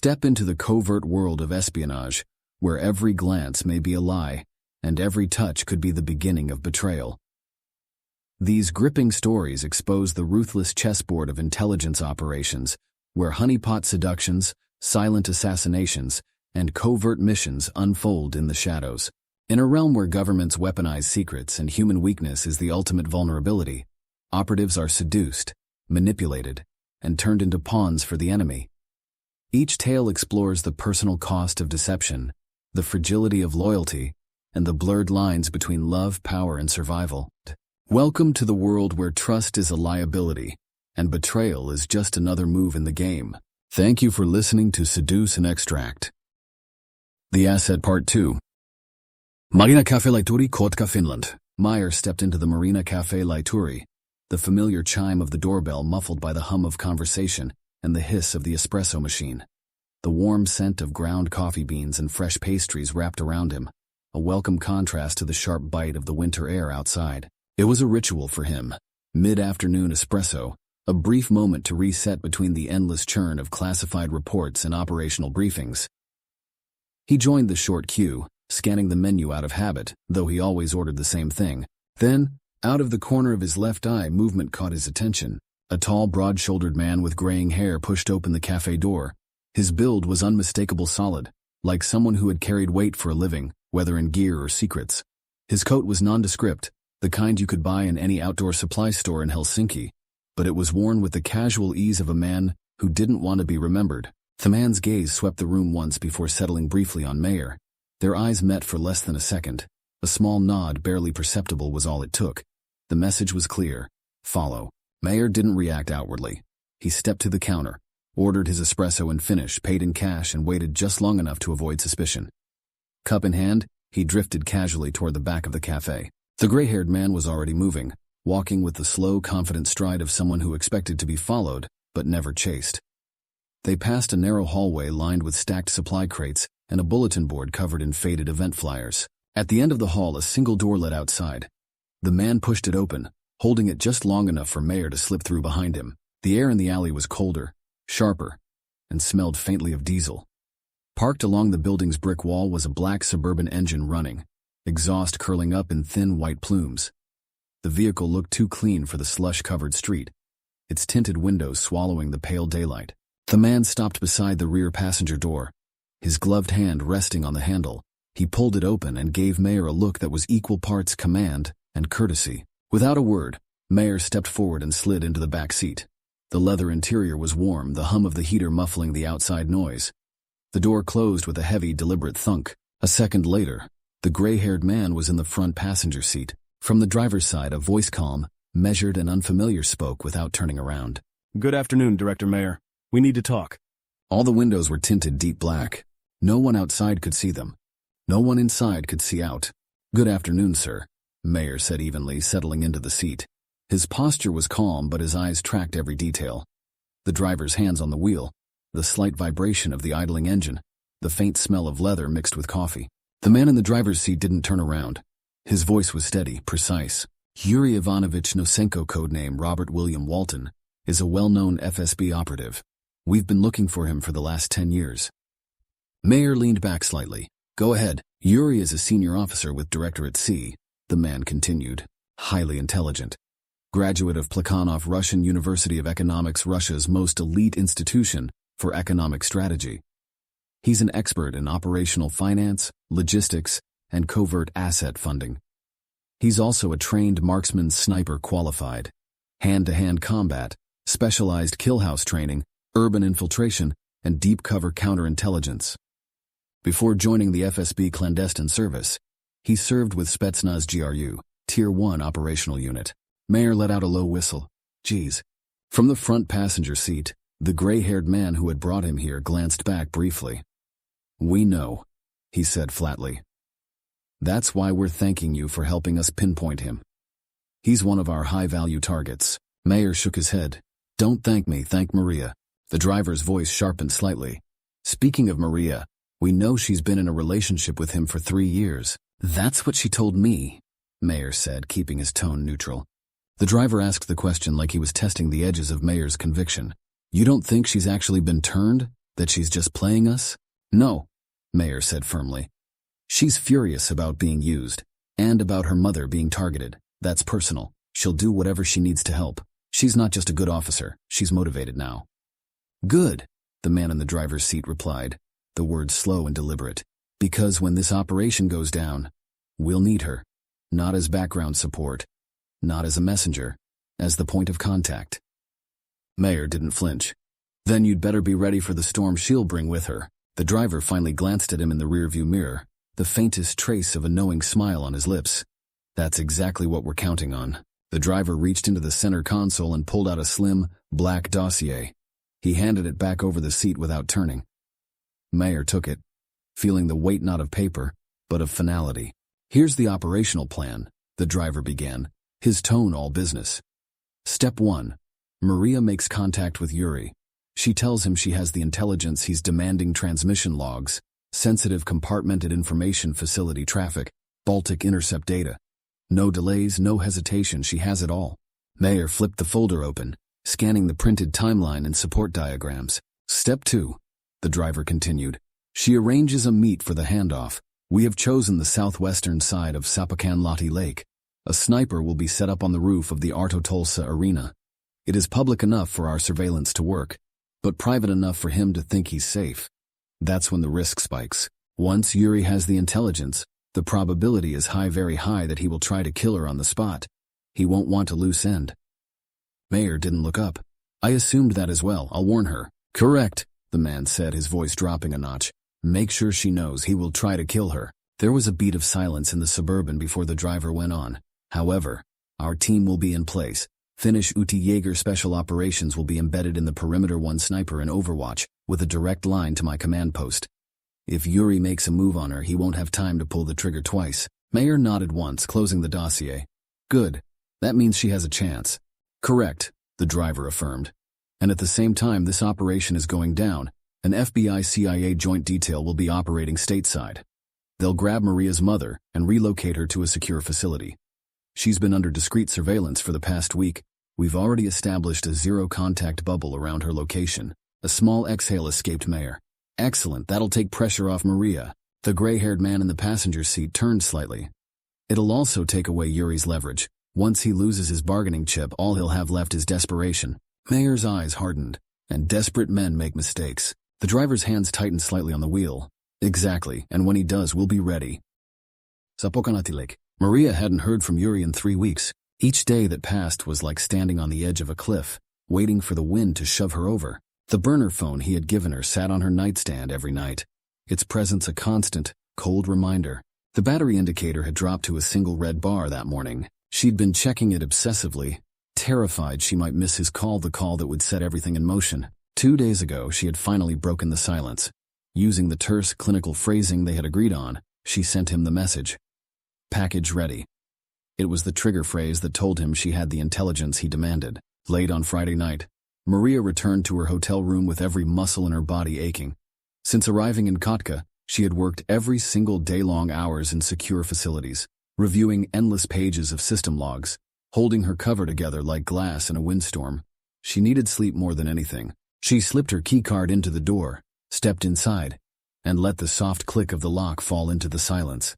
Step into the covert world of espionage, where every glance may be a lie, and every touch could be the beginning of betrayal. These gripping stories expose the ruthless chessboard of intelligence operations, where honeypot seductions, silent assassinations, and covert missions unfold in the shadows. In a realm where governments weaponize secrets and human weakness is the ultimate vulnerability, operatives are seduced, manipulated, and turned into pawns for the enemy. Each tale explores the personal cost of deception, the fragility of loyalty, and the blurred lines between love, power, and survival. Welcome to the world where trust is a liability, and betrayal is just another move in the game. Thank you for listening to Seduce and Extract. The Asset Part 2. Marina Cafe Laituri, Kotka, Finland. Meyer stepped into the Marina Cafe Laituri, the familiar chime of the doorbell muffled by the hum of conversation and the hiss of the espresso machine. The warm scent of ground coffee beans and fresh pastries wrapped around him, a welcome contrast to the sharp bite of the winter air outside. It was a ritual for him. Mid-afternoon espresso, a brief moment to reset between the endless churn of classified reports and operational briefings. He joined the short queue, scanning the menu out of habit, though he always ordered the same thing. Then, out of the corner of his left eye, movement caught his attention. A tall, broad-shouldered man with graying hair pushed open the cafe door. His build was unmistakable solid, like someone who had carried weight for a living, whether in gear or secrets. His coat was nondescript, the kind you could buy in any outdoor supply store in Helsinki, but it was worn with the casual ease of a man who didn't want to be remembered. The man's gaze swept the room once before settling briefly on Meyer. Their eyes met for less than a second. A small nod, barely perceptible, was all it took. The message was clear. Follow. Meyer didn't react outwardly. He stepped to the counter, ordered his espresso in Finnish, paid in cash, and waited just long enough to avoid suspicion. Cup in hand, he drifted casually toward the back of the cafe. The gray-haired man was already moving, walking with the slow, confident stride of someone who expected to be followed, but never chased. They passed a narrow hallway lined with stacked supply crates and a bulletin board covered in faded event flyers. At the end of the hall, a single door led outside. The man pushed it open, holding it just long enough for Meyer to slip through behind him. The air in the alley was colder, sharper, and smelled faintly of diesel. Parked along the building's brick wall was a black suburban engine running, exhaust curling up in thin white plumes. The vehicle looked too clean for the slush-covered street, its tinted windows swallowing the pale daylight. The man stopped beside the rear passenger door, his gloved hand resting on the handle. He pulled it open and gave Meyer a look that was equal parts command and courtesy. Without a word, Meyer stepped forward and slid into the back seat. The leather interior was warm, the hum of the heater muffling the outside noise. The door closed with a heavy, deliberate thunk. A second later, the gray-haired man was in the front passenger seat. From the driver's side, a voice calm, measured, and unfamiliar spoke without turning around. Good afternoon, Director Meyer. We need to talk. All the windows were tinted deep black. No one outside could see them. No one inside could see out. Good afternoon, sir, Meyer said evenly, settling into the seat. His posture was calm, but his eyes tracked every detail. The driver's hands on the wheel, the slight vibration of the idling engine, the faint smell of leather mixed with coffee. The man in the driver's seat didn't turn around. His voice was steady, precise. Yuri Ivanovich Nosenko, codename Robert William Walton, is a well-known FSB operative. We've been looking for him for the last 10 years. Meyer leaned back slightly. Go ahead. Yuri is a senior officer with Directorate C, the man continued. Highly intelligent. Graduate of Plekhanov Russian University of Economics, Russia's most elite institution for economic strategy. He's an expert in operational finance, logistics, and covert asset funding. He's also a trained marksman sniper qualified. Hand-to-hand combat, specialized killhouse training, urban infiltration, and deep cover counterintelligence. Before joining the FSB clandestine service, he served with Spetsnaz GRU, Tier 1 operational unit. Meyer let out a low whistle. Geez. From the front passenger seat, the gray-haired man who had brought him here glanced back briefly. We know, he said flatly. That's why we're thanking you for helping us pinpoint him. He's one of our high-value targets. Meyer shook his head. Don't thank me, thank Maria. The driver's voice sharpened slightly. Speaking of Maria, we know she's been in a relationship with him for 3 years. That's what she told me, Meyer said, keeping his tone neutral. The driver asked the question like he was testing the edges of Meyer's conviction. You don't think she's actually been turned? That she's just playing us? No, Mayer said firmly. She's furious about being used, and about her mother being targeted. That's personal. She'll do whatever she needs to help. She's not just a good officer, she's motivated now. Good, the man in the driver's seat replied, the words slow and deliberate. Because when this operation goes down, we'll need her. Not as background support, not as a messenger, as the point of contact. Mayer didn't flinch. Then you'd better be ready for the storm she'll bring with her. The driver finally glanced at him in the rearview mirror, the faintest trace of a knowing smile on his lips. That's exactly what we're counting on. The driver reached into the center console and pulled out a slim, black dossier. He handed it back over the seat without turning. Mayer took it, feeling the weight not of paper, but of finality. Here's the operational plan, the driver began, his tone all business. Step 1. Maria makes contact with Yuri. She tells him she has the intelligence he's demanding: transmission logs, sensitive compartmented information facility traffic, Baltic intercept data. No delays, no hesitation, she has it all. Mayer flipped the folder open, scanning the printed timeline and support diagrams. Step 2. The driver continued. She arranges a meet for the handoff. We have chosen the southwestern side of Sapakanlati Lake. A sniper will be set up on the roof of the Arto Tulsa arena. It is public enough for our surveillance to work, but private enough for him to think he's safe. That's when the risk spikes. Once Yuri has the intelligence, the probability is high, very high, that he will try to kill her on the spot. He won't want a loose end. Mayer didn't look up. I assumed that as well. I'll warn her. Correct, the man said, his voice dropping a notch. Make sure she knows he will try to kill her. There was a beat of silence in the Suburban before the driver went on. However, our team will be in place. Finnish Jaeger Special Operations will be embedded in the Perimeter 1 sniper in Overwatch, with a direct line to my command post. If Yuri makes a move on her, he won't have time to pull the trigger twice. Mayer nodded once, closing the dossier. Good. That means she has a chance. Correct, the driver affirmed. And at the same time this operation is going down, an FBI-CIA joint detail will be operating stateside. They'll grab Maria's mother and relocate her to a secure facility. She's been under discreet surveillance for the past week. We've already established a zero-contact bubble around her location. A small exhale escaped Mayer. Excellent, that'll take pressure off Maria. The gray-haired man in the passenger seat turned slightly. It'll also take away Yuri's leverage. Once he loses his bargaining chip, all he'll have left is desperation. Mayer's eyes hardened, and desperate men make mistakes. The driver's hands tightened slightly on the wheel. Exactly, and when he does, we'll be ready. Sapokanatilik. Maria hadn't heard from Yuri in 3 weeks. Each day that passed was like standing on the edge of a cliff, waiting for the wind to shove her over. The burner phone he had given her sat on her nightstand every night, its presence a constant, cold reminder. The battery indicator had dropped to a single red bar that morning. She'd been checking it obsessively, terrified she might miss his call, the call that would set everything in motion. 2 days ago, she had finally broken the silence. Using the terse, clinical phrasing they had agreed on, she sent him the message. Package ready. It was the trigger phrase that told him she had the intelligence he demanded. Late on Friday night, Maria returned to her hotel room with every muscle in her body aching. Since arriving in Kotka, she had worked every single day-long hours in secure facilities, reviewing endless pages of system logs, holding her cover together like glass in a windstorm. She needed sleep more than anything. She slipped her keycard into the door, stepped inside, and let the soft click of the lock fall into the silence.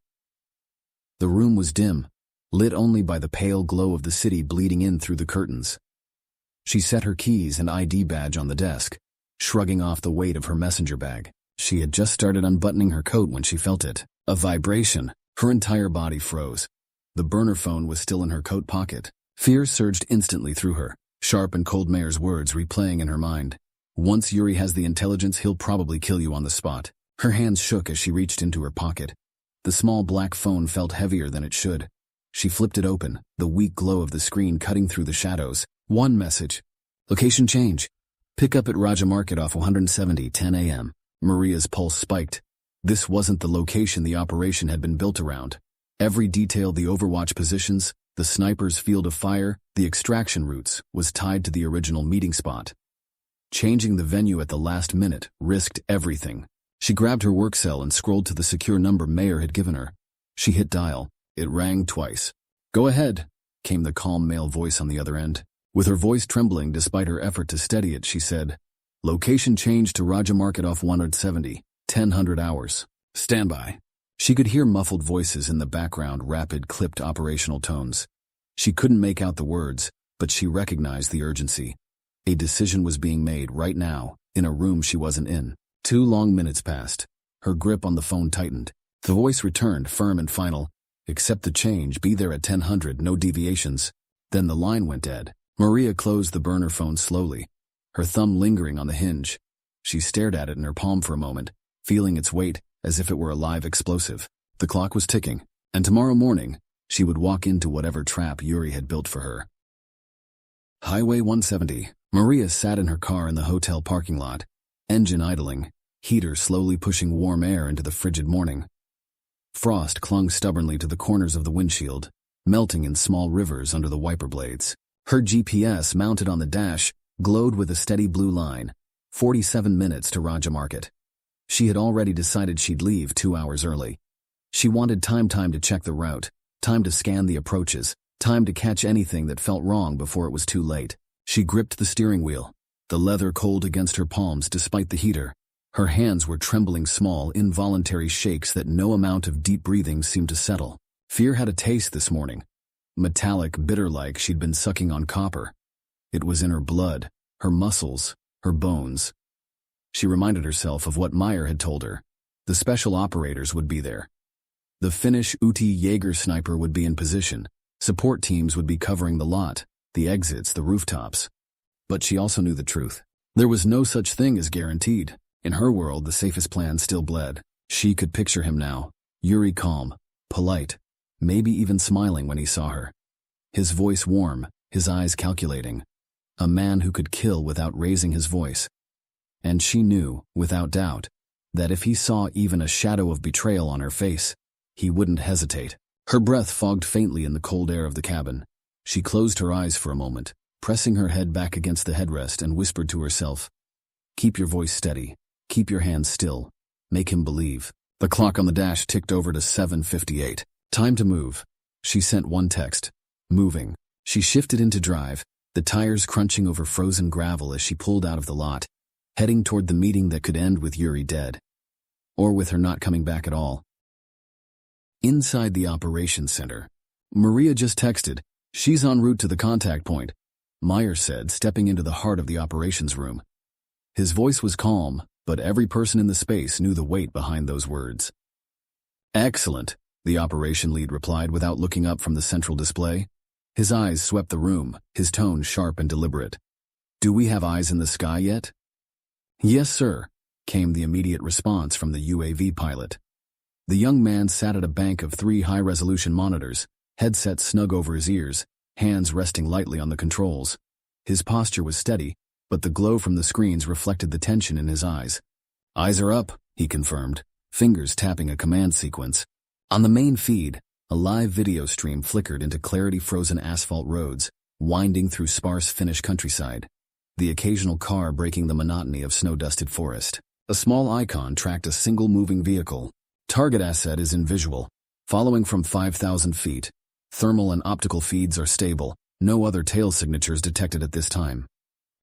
The room was dim, lit only by the pale glow of the city bleeding in through the curtains. She set her keys and ID badge on the desk, shrugging off the weight of her messenger bag. She had just started unbuttoning her coat when she felt it. A vibration. Her entire body froze. The burner phone was still in her coat pocket. Fear surged instantly through her, sharp and cold Mayer's words replaying in her mind. Once Yuri has the intelligence, he'll probably kill you on the spot. Her hands shook as she reached into her pocket. The small black phone felt heavier than it should. She flipped it open, the weak glow of the screen cutting through the shadows. One message. Location change. Pick up at Raja Market off 170, 10 a.m. Maria's pulse spiked. This wasn't the location the operation had been built around. Every detail, the Overwatch positions, the sniper's field of fire, the extraction routes, was tied to the original meeting spot. Changing the venue at the last minute risked everything. She grabbed her work cell and scrolled to the secure number Mayer had given her. She hit dial. It rang twice. Go ahead, came the calm male voice on the other end. With her voice trembling despite her effort to steady it, she said, Location changed to Raja Market off 170, 1000 hours. Standby. She could hear muffled voices in the background, rapid, clipped operational tones. She couldn't make out the words, but she recognized the urgency. A decision was being made right now, in a room she wasn't in. 2 long minutes passed. Her grip on the phone tightened. The voice returned, firm and final. Accept the change, be there at 1000, no deviations. Then the line went dead. Maria closed the burner phone slowly, her thumb lingering on the hinge. She stared at it in her palm for a moment, feeling its weight as if it were a live explosive. The clock was ticking, and tomorrow morning, she would walk into whatever trap Yuri had built for her. Highway 170. Maria sat in her car in the hotel parking lot, engine idling, heater slowly pushing warm air into the frigid morning. Frost clung stubbornly to the corners of the windshield, melting in small rivers under the wiper blades. Her GPS, mounted on the dash, glowed with a steady blue line. 47 minutes to Raja Market. She had already decided she'd leave 2 hours early. She wanted time to check the route, time to scan the approaches, time to catch anything that felt wrong before it was too late. She gripped the steering wheel, the leather cold against her palms despite the heater. Her hands were trembling, small, involuntary shakes that no amount of deep breathing seemed to settle. Fear had a taste this morning. Metallic, bitter, like she'd been sucking on copper. It was in her blood, her muscles, her bones. She reminded herself of what Meyer had told her. The special operators would be there. The Finnish Jaeger sniper would be in position. Support teams would be covering the lot, the exits, the rooftops. But she also knew the truth. There was no such thing as guaranteed. In her world, the safest plan still bled. She could picture him now, Yuri, calm, polite, maybe even smiling when he saw her. His voice warm, his eyes calculating. A man who could kill without raising his voice. And she knew, without doubt, that if he saw even a shadow of betrayal on her face, he wouldn't hesitate. Her breath fogged faintly in the cold air of the cabin. She closed her eyes for a moment, pressing her head back against the headrest, and whispered to herself, "Keep your voice steady. Keep your hands still. Make him believe." The clock on the dash ticked over to 7:58. Time to move. She sent one text. Moving. She shifted into drive, the tires crunching over frozen gravel as she pulled out of the lot, heading toward the meeting that could end with Yuri dead. Or with her not coming back at all. Inside the operations center, Maria just texted, "She's en route to the contact point," Meyer said, stepping into the heart of the operations room. His voice was calm, but every person in the space knew the weight behind those words. "Excellent," the operation lead replied without looking up from the central display. His eyes swept the room, his tone sharp and deliberate. "Do we have eyes in the sky yet?" "Yes, sir," came the immediate response from the UAV pilot. The young man sat at a bank of 3 high-resolution monitors, headset snug over his ears, hands resting lightly on the controls. His posture was steady, but the glow from the screens reflected the tension in his eyes. "Eyes are up," he confirmed, fingers tapping a command sequence. On the main feed, a live video stream flickered into clarity-frozen asphalt roads, winding through sparse Finnish countryside, the occasional car breaking the monotony of snow-dusted forest. A small icon tracked a single moving vehicle. Target asset is in visual, following from 5,000 feet. Thermal and optical feeds are stable, no other tail signatures detected at this time.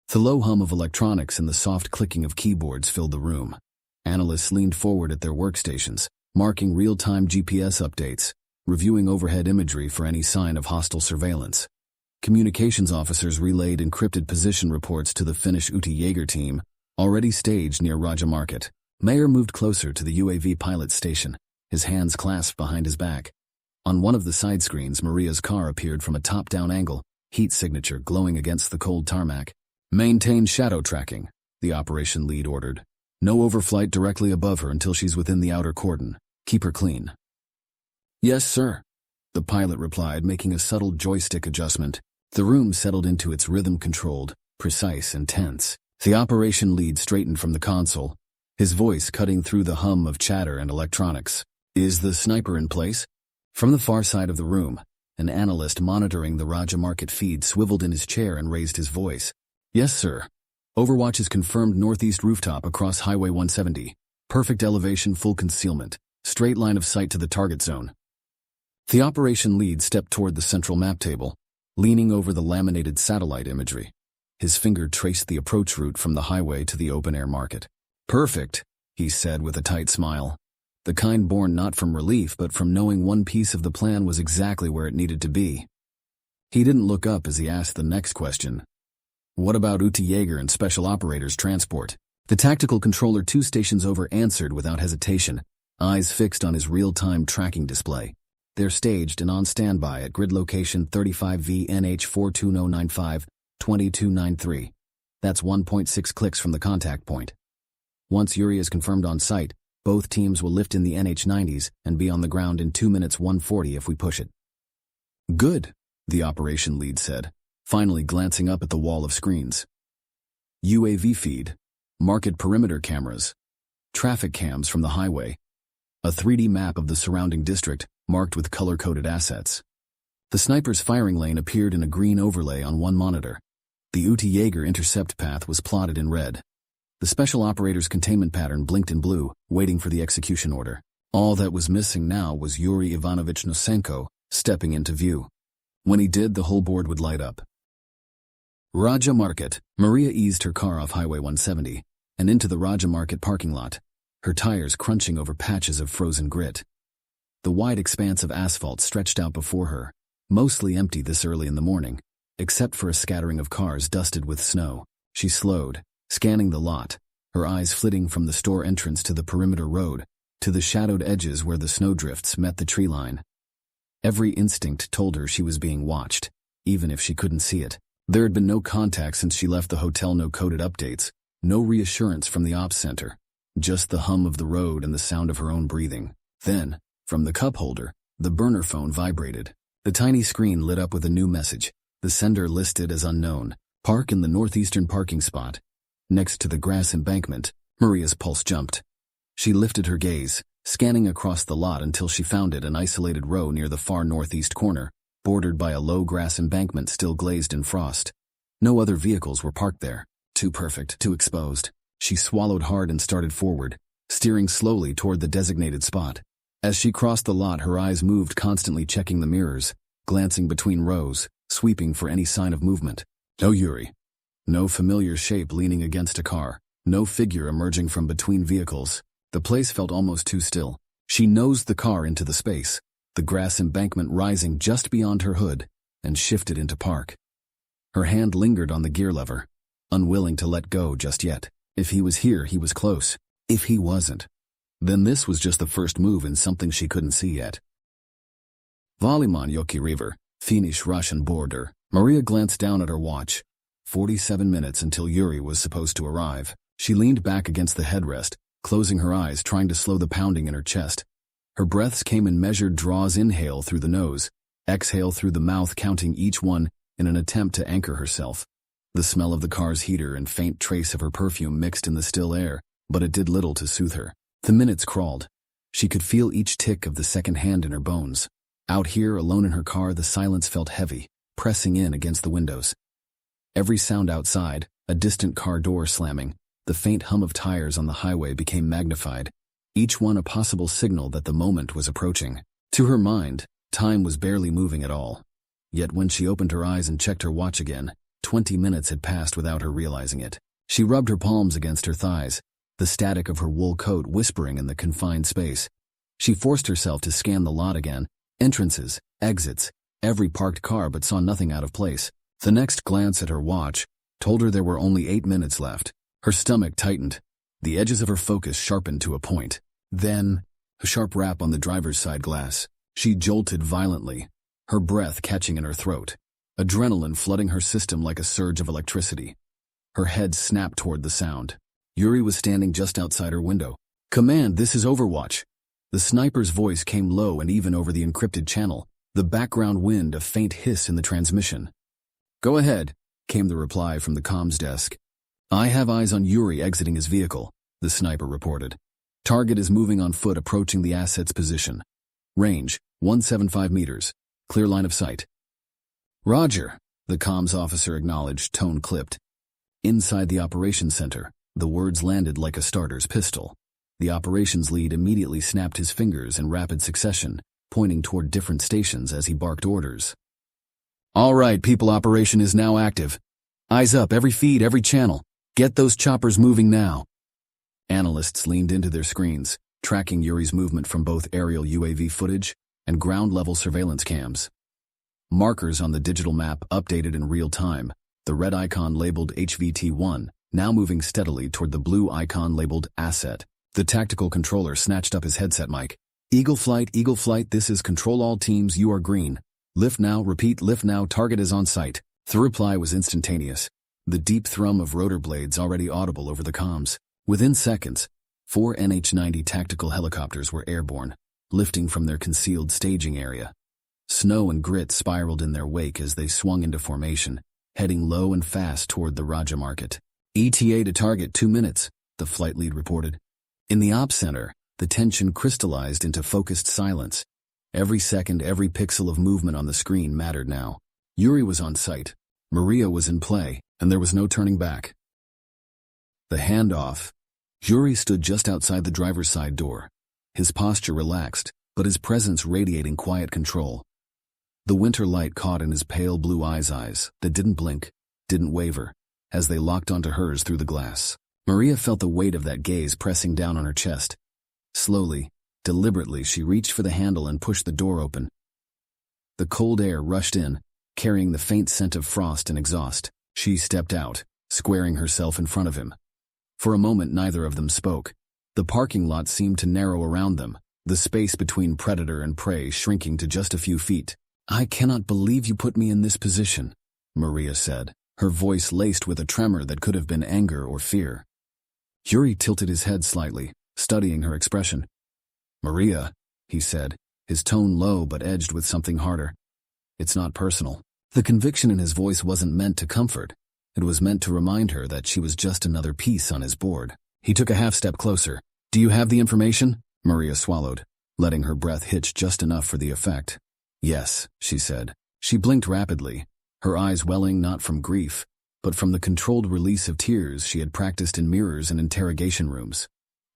The low hum of electronics and the soft clicking of keyboards filled the room. Analysts leaned forward at their workstations, marking real-time GPS updates, reviewing overhead imagery for any sign of hostile surveillance. Communications officers relayed encrypted position reports to the Finnish Jaeger team, already staged near Raja Market. Meyer moved closer to the UAV pilot station, his hands clasped behind his back. On one of the side screens, Maria's car appeared from a top-down angle, heat signature glowing against the cold tarmac. "Maintain shadow tracking," the operation lead ordered. "No overflight directly above her until she's within the outer cordon. Keep her clean." "Yes, sir," the pilot replied, making a subtle joystick adjustment. The room settled into its rhythm-controlled, precise and tense. The operation lead straightened from the console, his voice cutting through the hum of chatter and electronics. "Is the sniper in place?" From the far side of the room, an analyst monitoring the Raja Market feed swiveled in his chair and raised his voice. "Yes, sir. Overwatch is confirmed northeast rooftop across Highway 170. Perfect elevation, full concealment. Straight line of sight to the target zone." The operation lead stepped toward the central map table, leaning over the laminated satellite imagery. His finger traced the approach route from the highway to the open-air market. "Perfect," he said with a tight smile. The kind born not from relief but from knowing one piece of the plan was exactly where it needed to be. He didn't look up as he asked the next question. "What about Ute Jaeger and Special Operators Transport?" The tactical controller 2 stations over answered without hesitation, eyes fixed on his real-time tracking display. "They're staged and on standby at grid location 35VNH42095-2293. That's 1.6 clicks from the contact point. Once Yuri is confirmed on site, both teams will lift in the NH-90s and be on the ground in 2 minutes 1:40 if we push it." "Good," the operation lead said, finally glancing up at the wall of screens. UAV feed, market perimeter cameras, traffic cams from the highway, a 3D map of the surrounding district marked with color-coded assets. The sniper's firing lane appeared in a green overlay on one monitor. The Ute Jaeger intercept path was plotted in red. The special operator's containment pattern blinked in blue, waiting for the execution order. All that was missing now was Yuri Ivanovich Nosenko stepping into view. When he did, the whole board would light up. Raja Market. Maria eased her car off Highway 170 and into the Raja Market parking lot, her tires crunching over patches of frozen grit. The wide expanse of asphalt stretched out before her, mostly empty this early in the morning, except for a scattering of cars dusted with snow. She slowed, scanning the lot, her eyes flitting from the store entrance to the perimeter road, to the shadowed edges where the snowdrifts met the tree line. Every instinct told her she was being watched, even if she couldn't see it. There had been no contact since she left the hotel, no coded updates, no reassurance from the ops center, just the hum of the road and the sound of her own breathing. Then, from the cup holder, the burner phone vibrated. The tiny screen lit up with a new message, the sender listed as unknown. "Park in the northeastern parking spot." Next to the grass embankment, Maria's pulse jumped. She lifted her gaze, scanning across the lot until she found it an isolated row near the far northeast corner, bordered by a low grass embankment still glazed in frost. No other vehicles were parked there. Too perfect, too exposed. She swallowed hard and started forward, steering slowly toward the designated spot. As she crossed the lot, her eyes moved, constantly checking the mirrors, glancing between rows, sweeping for any sign of movement. No Yuri. No familiar shape leaning against a car. No figure emerging from between vehicles. The place felt almost too still. She nosed the car into the space, the grass embankment rising just beyond her hood, and shifted into park. Her hand lingered on the gear lever, unwilling to let go just yet. If he was here, he was close. If he wasn't, then this was just the first move in something she couldn't see yet. Valimanjoki River, Finnish-Russian border. Maria glanced down at her watch. 47 minutes until Yuri was supposed to arrive. She leaned back against the headrest, closing her eyes, trying to slow the pounding in her chest. Her breaths came in measured draws, inhale through the nose, exhale through the mouth, counting each one in an attempt to anchor herself. The smell of the car's heater and faint trace of her perfume mixed in the still air, but it did little to soothe her. The minutes crawled. She could feel each tick of the second hand in her bones. Out here, alone in her car, the silence felt heavy, pressing in against the windows. Every sound outside, a distant car door slamming, the faint hum of tires on the highway became magnified, each one a possible signal that the moment was approaching. To her mind, time was barely moving at all. Yet when she opened her eyes and checked her watch again, 20 minutes had passed without her realizing it. She rubbed her palms against her thighs, the static of her wool coat whispering in the confined space. She forced herself to scan the lot again, entrances, exits, every parked car, but saw nothing out of place. The next glance at her watch told her there were only 8 minutes left. Her stomach tightened, the edges of her focus sharpened to a point. Then, a sharp rap on the driver's side glass. She jolted violently, her breath catching in her throat, adrenaline flooding her system like a surge of electricity. Her head snapped toward the sound. Yuri was standing just outside her window. "Command, this is Overwatch." The sniper's voice came low and even over the encrypted channel, the background wind a faint hiss in the transmission. "Go ahead," came the reply from the comms desk. "I have eyes on Yuri exiting his vehicle," the sniper reported. "Target is moving on foot, approaching the asset's position. Range, 175 meters. Clear line of sight." "Roger," the comms officer acknowledged, tone clipped. Inside the operations center, the words landed like a starter's pistol. The operations lead immediately snapped his fingers in rapid succession, pointing toward different stations as he barked orders. "All right, people, operation is now active. Eyes up, every feed, every channel. Get those choppers moving now. Analysts leaned into their screens, tracking Yuri's movement from both aerial UAV footage and ground-level surveillance cams. Markers on the digital map updated in real time, the red icon labeled HVT-1, now moving steadily toward the blue icon labeled Asset. The tactical controller snatched up his headset mic. Eagle Flight, this is Control all teams, you are green. Lift now, repeat, lift now, target is on sight. The reply was instantaneous, the deep thrum of rotor blades already audible over the comms. Within seconds, 4 NH-90 tactical helicopters were airborne, lifting from their concealed staging area. Snow and grit spiraled in their wake as they swung into formation, heading low and fast toward the Raja market. ETA to target 2 minutes, the flight lead reported. In the ops center, the tension crystallized into focused silence. Every second, every pixel of movement on the screen mattered now. Yuri was on site, Maria was in play, and there was no turning back. The handoff. Yuri stood just outside the driver's side door, his posture relaxed, but his presence radiating quiet control. The winter light caught in his pale blue eyes that didn't blink, didn't waver, as they locked onto hers through the glass. Maria felt the weight of that gaze pressing down on her chest. Slowly, deliberately, she reached for the handle and pushed the door open. The cold air rushed in, carrying the faint scent of frost and exhaust. She stepped out, squaring herself in front of him. For a moment, neither of them spoke. The parking lot seemed to narrow around them, the space between predator and prey shrinking to just a few feet. I cannot believe you put me in this position, Maria said, her voice laced with a tremor that could have been anger or fear. Yuri tilted his head slightly, studying her expression. Maria, he said, his tone low but edged with something harder. It's not personal. The conviction in his voice wasn't meant to comfort. It was meant to remind her that she was just another piece on his board. He took a half step closer. Do you have the information? Maria swallowed, letting her breath hitch just enough for the effect. Yes, she said. She blinked rapidly, her eyes welling not from grief, but from the controlled release of tears she had practiced in mirrors and interrogation rooms.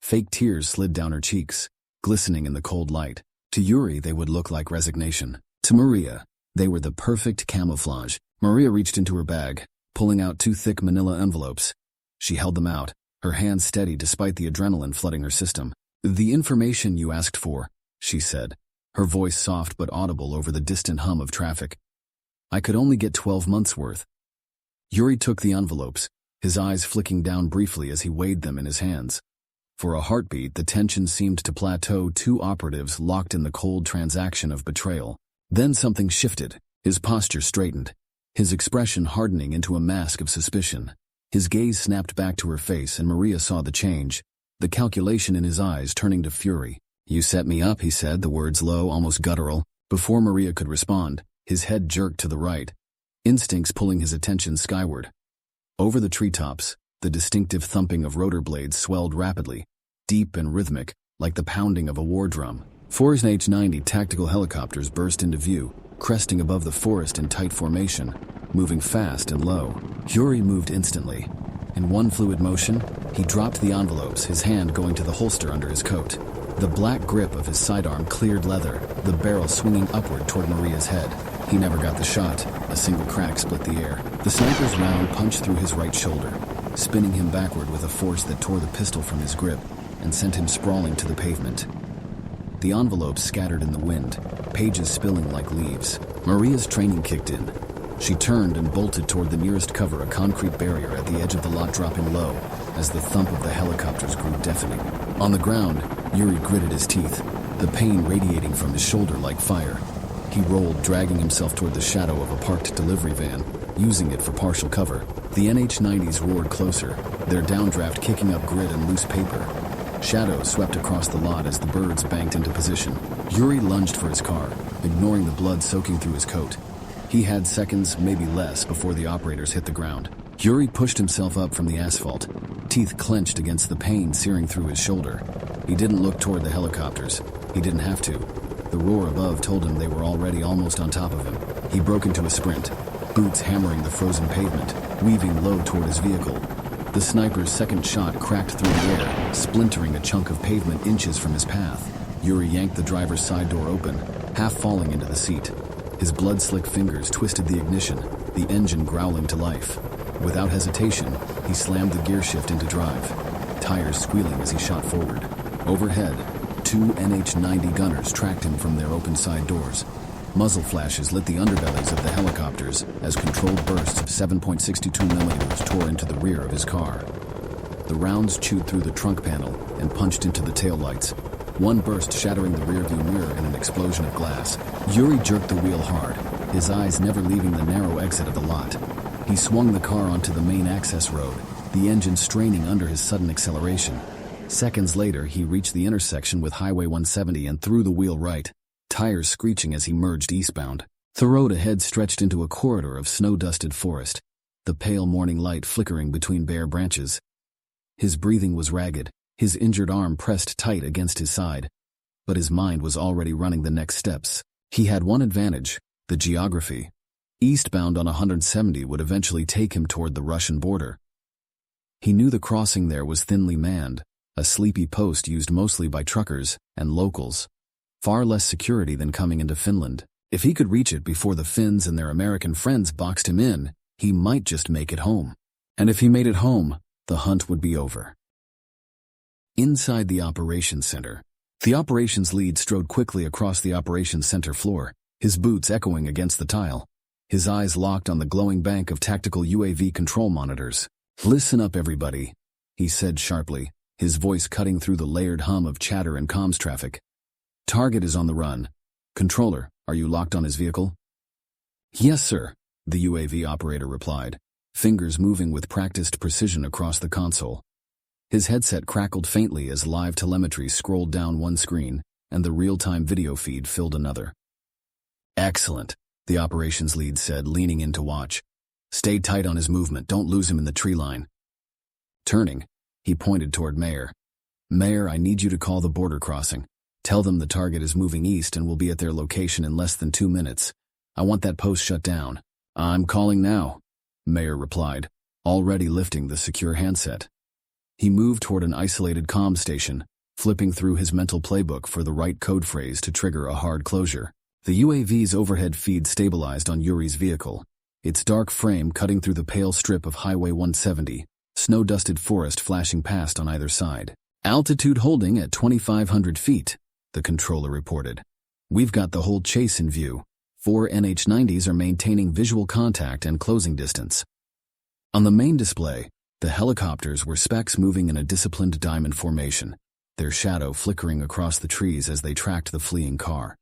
Fake tears slid down her cheeks, glistening in the cold light. To Yuri, they would look like resignation. To Maria, they were the perfect camouflage. Maria reached into her bag, pulling out 2 thick manila envelopes. She held them out, her hands steady despite the adrenaline flooding her system. The information you asked for, she said, her voice soft but audible over the distant hum of traffic. I could only get 12 months' worth. Yuri took the envelopes, his eyes flicking down briefly as he weighed them in his hands. For a heartbeat, the tension seemed to plateau, 2 operatives locked in the cold transaction of betrayal. Then something shifted, his posture straightened, his expression hardening into a mask of suspicion. His gaze snapped back to her face and Maria saw the change, the calculation in his eyes turning to fury. You set me up, he said, the words low, almost guttural. Before Maria could respond, his head jerked to the right, instincts pulling his attention skyward. Over the treetops, the distinctive thumping of rotor blades swelled rapidly, deep and rhythmic, like the pounding of a war drum. 4 NH-90 tactical helicopters burst into view, cresting above the forest in tight formation, moving fast and low. Yuri moved instantly. In one fluid motion, he dropped the envelopes, his hand going to the holster under his coat. The black grip of his sidearm cleared leather, the barrel swinging upward toward Maria's head. He never got the shot. A single crack split the air. The sniper's round punched through his right shoulder, spinning him backward with a force that tore the pistol from his grip and sent him sprawling to the pavement. The envelopes scattered in the wind, pages spilling like leaves. Maria's training kicked in. She turned and bolted toward the nearest cover, a concrete barrier at the edge of the lot dropping low, as the thump of the helicopters grew deafening. On the ground, Yuri gritted his teeth, the pain radiating from his shoulder like fire. He rolled, dragging himself toward the shadow of a parked delivery van, using it for partial cover. The NH-90s roared closer, their downdraft kicking up grit and loose paper. Shadows swept across the lot as the birds banked into position. Yuri lunged for his car, ignoring the blood soaking through his coat. He had seconds, maybe less, before the operators hit the ground. Yuri pushed himself up from the asphalt, teeth clenched against the pain searing through his shoulder. He didn't look toward the helicopters. He didn't have to. The roar above told him they were already almost on top of him. He broke into a sprint, boots hammering the frozen pavement, weaving low toward his vehicle. The sniper's second shot cracked through the air, splintering a chunk of pavement inches from his path. Yuri yanked the driver's side door open, half falling into the seat. His blood-slick fingers twisted the ignition, the engine growling to life. Without hesitation, he slammed the gear shift into drive, tires squealing as he shot forward. Overhead, two NH-90 gunners tracked him from their open side doors. Muzzle flashes lit the underbellies of the helicopters as controlled bursts of 7.62mm tore into the rear of his car. The rounds chewed through the trunk panel and punched into the taillights. One burst shattering the rearview mirror in an explosion of glass. Yuri jerked the wheel hard, his eyes never leaving the narrow exit of the lot. He swung the car onto the main access road, the engine straining under his sudden acceleration. Seconds later, he reached the intersection with Highway 170 and threw the wheel right, tires screeching as he merged eastbound. The road ahead stretched into a corridor of snow-dusted forest, the pale morning light flickering between bare branches. His breathing was ragged, his injured arm pressed tight against his side. But his mind was already running the next steps. He had one advantage, the geography. Eastbound on 170 would eventually take him toward the Russian border. He knew the crossing there was thinly manned, a sleepy post used mostly by truckers and locals. Far less security than coming into Finland. If he could reach it before the Finns and their American friends boxed him in, he might just make it home. And if he made it home, the hunt would be over. Inside the operations center, the operations lead strode quickly across the operations center floor, his boots echoing against the tile. His eyes locked on the glowing bank of tactical UAV control monitors. "Listen up, everybody," he said sharply, his voice cutting through the layered hum of chatter and comms traffic. "Target is on the run. Controller, are you locked on his vehicle?" "Yes, sir," the UAV operator replied, fingers moving with practiced precision across the console. His headset crackled faintly as live telemetry scrolled down one screen, and the real-time video feed filled another. "Excellent," the operations lead said, leaning in to watch. "Stay tight on his movement, don't lose him in the tree line." Turning, he pointed toward Mayer. "Mayer, I need you to call the border crossing. Tell them the target is moving east and will be at their location in less than 2 minutes. I want that post shut down." "I'm calling now," Mayer replied, already lifting the secure handset. He moved toward an isolated comm station, flipping through his mental playbook for the right code phrase to trigger a hard closure. The UAV's overhead feed stabilized on Yuri's vehicle, its dark frame cutting through the pale strip of Highway 170, snow-dusted forest flashing past on either side. "Altitude holding at 2,500 feet, the controller reported. "We've got the whole chase in view. 4 NH-90s are maintaining visual contact and closing distance." On the main display, the helicopters were specks moving in a disciplined diamond formation, their shadow flickering across the trees as they tracked the fleeing car.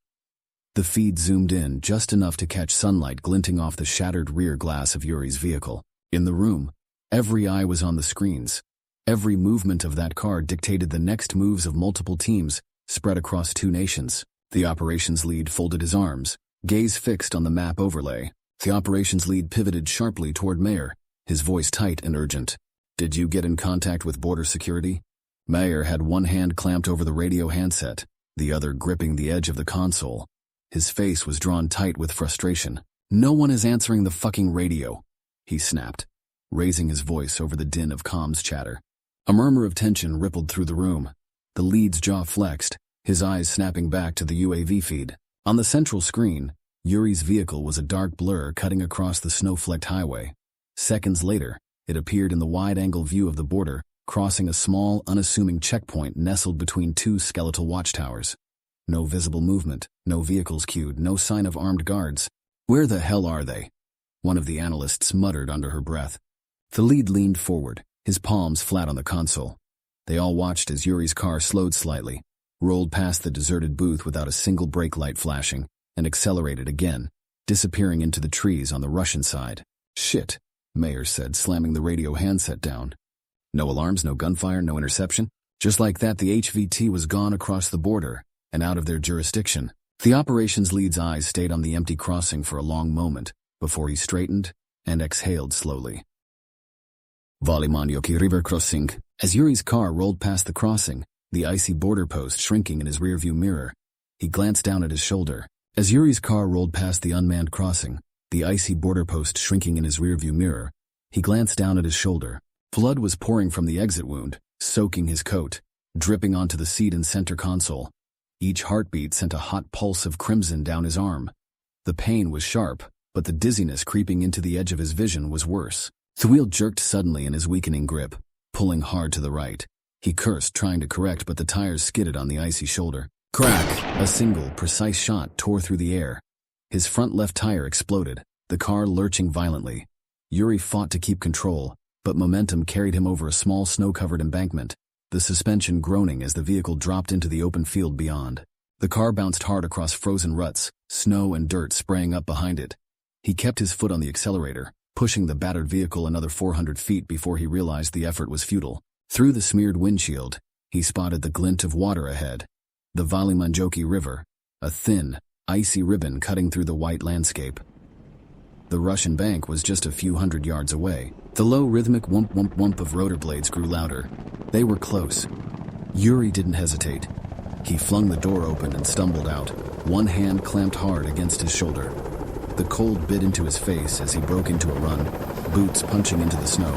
The feed zoomed in just enough to catch sunlight glinting off the shattered rear glass of Yuri's vehicle. In the room, every eye was on the screens. Every movement of that car dictated the next moves of multiple teams, spread across 2 nations. The operations lead folded his arms, gaze fixed on the map overlay. The operations lead pivoted sharply toward Mayer, his voice tight and urgent. "Did you get in contact with border security?" Mayer had one hand clamped over the radio handset, the other gripping the edge of the console. His face was drawn tight with frustration. "No one is answering the fucking radio," he snapped, raising his voice over the din of comms chatter. A murmur of tension rippled through the room. The lead's jaw flexed, his eyes snapping back to the UAV feed. On the central screen, Yuri's vehicle was a dark blur cutting across the snow-flecked highway. Seconds later, it appeared in the wide-angle view of the border, crossing a small, unassuming checkpoint nestled between 2 skeletal watchtowers. No visible movement, no vehicles queued, no sign of armed guards. "Where the hell are they?" one of the analysts muttered under her breath. The lead leaned forward, his palms flat on the console. They all watched as Yuri's car slowed slightly, rolled past the deserted booth without a single brake light flashing, and accelerated again, disappearing into the trees on the Russian side. "Shit," Mayer said, slamming the radio handset down. No alarms, no gunfire, no interception. Just like that, the HVT was gone across the border and out of their jurisdiction. The operations lead's eyes stayed on the empty crossing for a long moment before he straightened and exhaled slowly. Valimanjoki River Crossing. As Yuri's car rolled past the crossing, the icy border post shrinking in his rearview mirror, he glanced down at his shoulder. As Yuri's car rolled past the unmanned crossing, the icy border post shrinking in his rearview mirror, he glanced down at his shoulder. Blood was pouring from the exit wound, soaking his coat, dripping onto the seat and center console. Each heartbeat sent a hot pulse of crimson down his arm. The pain was sharp, but the dizziness creeping into the edge of his vision was worse. The wheel jerked suddenly in his weakening grip, pulling hard to the right. He cursed, trying to correct, but the tires skidded on the icy shoulder. Crack! A single, precise shot tore through the air. His front left tire exploded, the car lurching violently. Yuri fought to keep control, but momentum carried him over a small snow-covered embankment, the suspension groaning as the vehicle dropped into the open field beyond. The car bounced hard across frozen ruts, snow and dirt spraying up behind it. He kept his foot on the accelerator, pushing the battered vehicle another 400 feet before he realized the effort was futile. Through the smeared windshield, he spotted the glint of water ahead. The Valimanjoki River, a thin, icy ribbon cutting through the white landscape. The Russian bank was just a few hundred yards away. The low rhythmic whump whump whump of rotor blades grew louder. They were close. Yuri didn't hesitate. He flung the door open and stumbled out, one hand clamped hard against his shoulder. The cold bit into his face as he broke into a run, boots punching into the snow,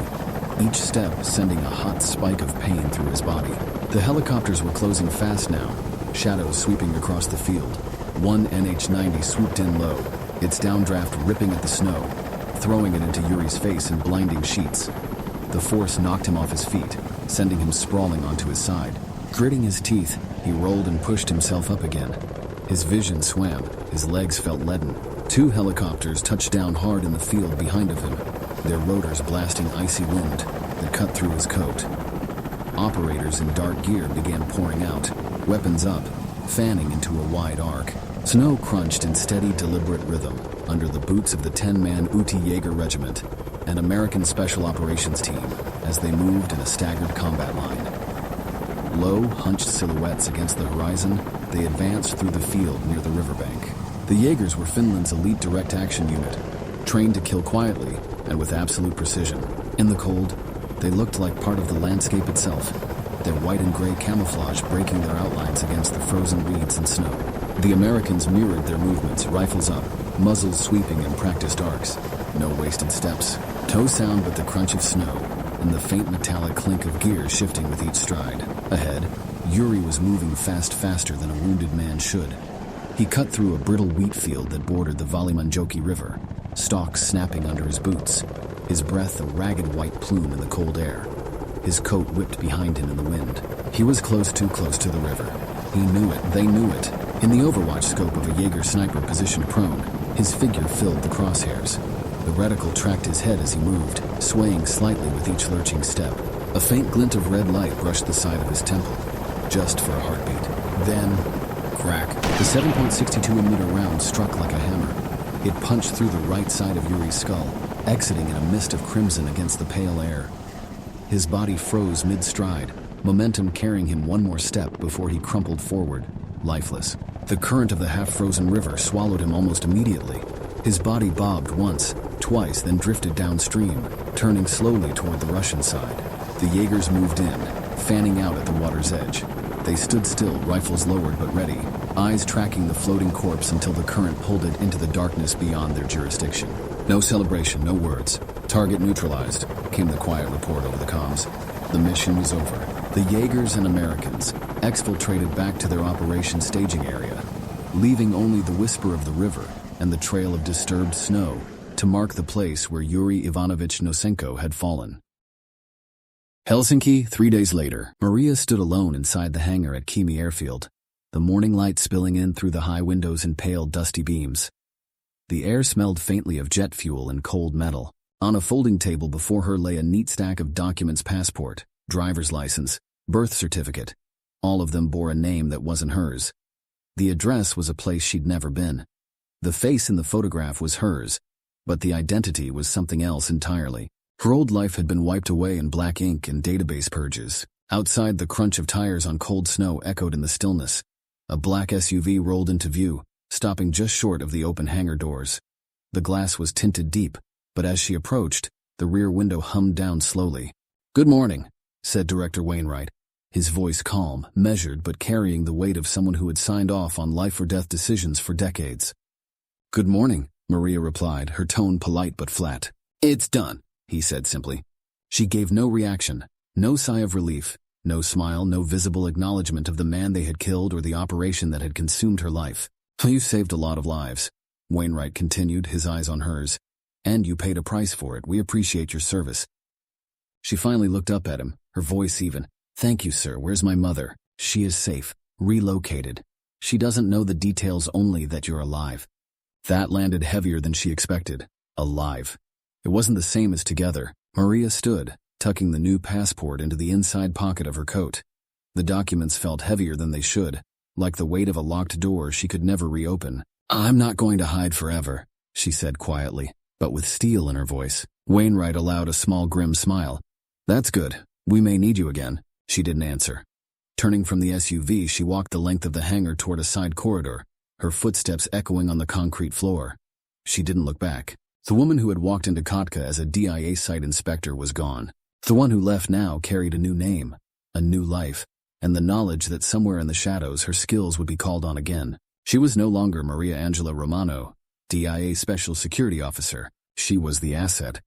each step sending a hot spike of pain through his body. The helicopters were closing fast now, shadows sweeping across the field. One NH-90 swooped in low, its downdraft ripping at the snow, throwing it into Yuri's face in blinding sheets. The force knocked him off his feet, sending him sprawling onto his side. Gritting his teeth, he rolled and pushed himself up again. His vision swam, his legs felt leaden. Two helicopters touched down hard in the field behind of him, their rotors blasting icy wind that cut through his coat. Operators in dark gear began pouring out, weapons up, fanning into a wide arc. Snow crunched in steady, deliberate rhythm under the boots of the 10-man Uti Jaeger Regiment, an American Special Operations team, as they moved in a staggered combat line. Low, hunched silhouettes against the horizon, they advanced through the field near the riverbank. The Jaegers were Finland's elite direct action unit, trained to kill quietly and with absolute precision. In the cold, they looked like part of the landscape itself, their white and gray camouflage breaking their outlines against the frozen reeds and snow. The Americans mirrored their movements, rifles up, muzzles sweeping in practiced arcs. No wasted steps, no sound but the crunch of snow and the faint metallic clink of gears shifting with each stride. Ahead, Yuri was moving faster than a wounded man should. He cut through a brittle wheat field that bordered the Valimanjoki River, stalks snapping under his boots, his breath a ragged white plume in the cold air. His coat whipped behind him in the wind. He was too close to the river. He knew it, they knew it. In the overwatch scope of a Jaeger sniper positioned prone, his figure filled the crosshairs. The reticle tracked his head as he moved, swaying slightly with each lurching step. A faint glint of red light brushed the side of his temple, just for a heartbeat. Then, crack. The 7.62mm round struck like a hammer. It punched through the right side of Yuri's skull, exiting in a mist of crimson against the pale air. His body froze mid-stride, momentum carrying him one more step before he crumpled forward, lifeless. The current of the half-frozen river swallowed him almost immediately. His body bobbed once, twice, then drifted downstream, turning slowly toward the Russian side. The Jaegers moved in, fanning out at the water's edge. They stood still, rifles lowered but ready, eyes tracking the floating corpse until the current pulled it into the darkness beyond their jurisdiction. No celebration, no words. Target neutralized, came the quiet report over the comms. The mission was over. The Jaegers and Americans exfiltrated back to their operation staging area, leaving only the whisper of the river and the trail of disturbed snow to mark the place where Yuri Ivanovich Nosenko had fallen. Helsinki, 3 days later. Maria stood alone inside the hangar at Kimi Airfield, the morning light spilling in through the high windows in pale, dusty beams. The air smelled faintly of jet fuel and cold metal. On a folding table before her lay a neat stack of documents: passport, driver's license, birth certificate. All of them bore a name that wasn't hers. The address was a place she'd never been. The face in the photograph was hers, but the identity was something else entirely. Her old life had been wiped away in black ink and database purges. Outside, the crunch of tires on cold snow echoed in the stillness. A black SUV rolled into view, stopping just short of the open hangar doors. The glass was tinted deep, but as she approached, the rear window hummed down slowly. "Good morning," said Director Wainwright, his voice calm, measured, but carrying the weight of someone who had signed off on life-or-death decisions for decades. "Good morning," Maria replied, her tone polite but flat. "It's done," he said simply. She gave no reaction, no sigh of relief, no smile, no visible acknowledgement of the man they had killed or the operation that had consumed her life. "You saved a lot of lives," Wainwright continued, his eyes on hers. And you paid a price for it. We appreciate your service. She finally looked up at him, her voice even. Thank you, sir. Where's my mother? She is safe. Relocated. She doesn't know the details, only that you're alive. That landed heavier than she expected. Alive. It wasn't the same as together. Maria stood, tucking the new passport into the inside pocket of her coat. The documents felt heavier than they should, like the weight of a locked door she could never reopen. I'm not going to hide forever, she said quietly, but with steel in her voice. Wainwright allowed a small grim smile. That's good. We may need you again. She didn't answer. Turning from the SUV, she walked the length of the hangar toward a side corridor, her footsteps echoing on the concrete floor. She didn't look back. The woman who had walked into Kotka as a DIA site inspector was gone. The one who left now carried a new name, a new life, and the knowledge that somewhere in the shadows her skills would be called on again. She was no longer Maria Angela Romano, DIA Special Security Officer. She was the asset.